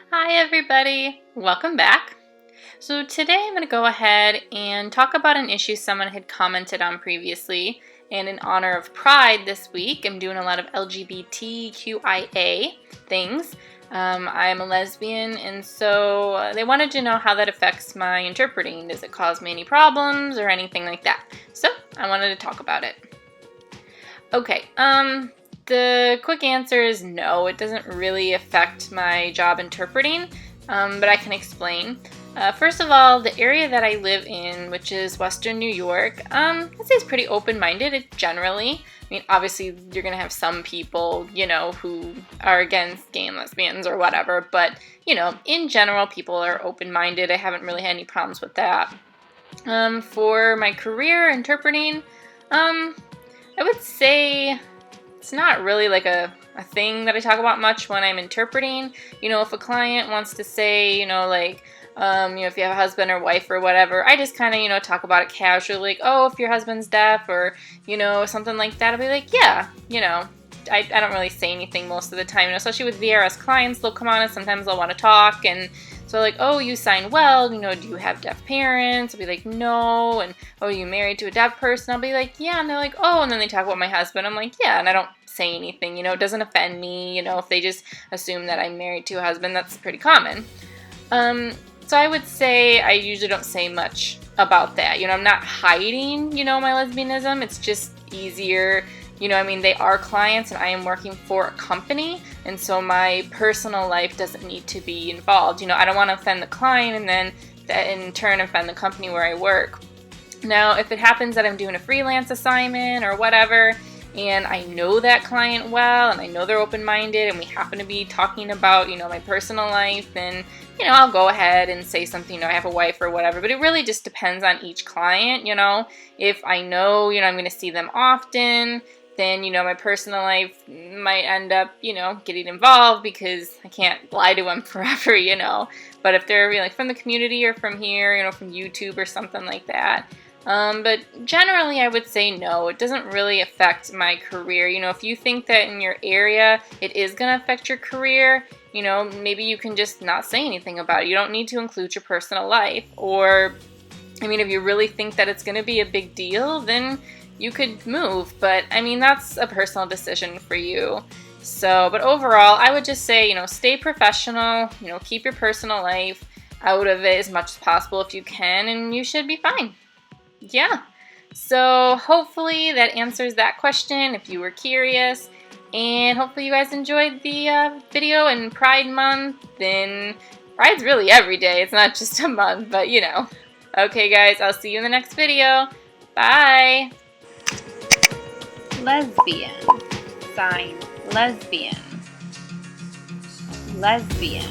Hi everybody, welcome back. So today I'm going to go ahead and talk about an issue someone had commented on previously, and in honor of Pride this week I'm doing a lot of LGBTQIA things. I'm a lesbian, and so they wanted to know how that affects my interpreting. Does it cause me any problems or anything like that? So I wanted to talk about it. Okay, the quick answer is no, it doesn't really affect my job interpreting, but I can explain. First of all, the area that I live in, which is Western New York, I'd say it's pretty open-minded generally. I mean, obviously, you're going to have some people, who are against gay and lesbians or whatever, but, in general, people are open-minded. I haven't really had any problems with that. For my career interpreting, I would say it's not really like a thing that I talk about much when I'm interpreting. If a client wants to say, if you have a husband or wife or whatever, I just kind of, talk about it casually, like, oh, if your husband's deaf or, something like that, I'll be like, yeah, I don't really say anything most of the time, especially with VRS clients. They'll come on and sometimes they'll want to talk, and so like, oh, you sign well, do you have deaf parents? I'll be like, no. And, oh, you married to a deaf person? I'll be like, yeah. And they're like, oh, and then they talk about my husband. I'm like, yeah, and I don't say anything, it doesn't offend me, if they just assume that I'm married to a husband. That's pretty common. So I would say I usually don't say much about that. I'm not hiding, my lesbianism. It's just easier. They are clients and I am working for a company, and so my personal life doesn't need to be involved. I don't want to offend the client and then that in turn offend the company where I work. Now, if it happens that I'm doing a freelance assignment or whatever, and I know that client well, and I know they're open-minded, and we happen to be talking about, my personal life, then, I'll go ahead and say something, I have a wife or whatever, but it really just depends on each client, If I know, I'm going to see them often, then, my personal life might end up, getting involved because I can't lie to them forever, But if they're like from the community or from here, from YouTube or something like that. But generally, I would say no, it doesn't really affect my career. If you think that in your area it is going to affect your career, maybe you can just not say anything about it. You don't need to include your personal life. Or, if you really think that it's going to be a big deal, then you could move. But, that's a personal decision for you. So, but overall, I would just say, stay professional, keep your personal life out of it as much as possible if you can, and you should be fine. Yeah, so hopefully that answers that question if you were curious, and hopefully you guys enjoyed the video in Pride Month. And Pride's really every day, it's not just a month, but Okay guys, I'll see you in the next video. Bye! Lesbian. Sign lesbian. Lesbian.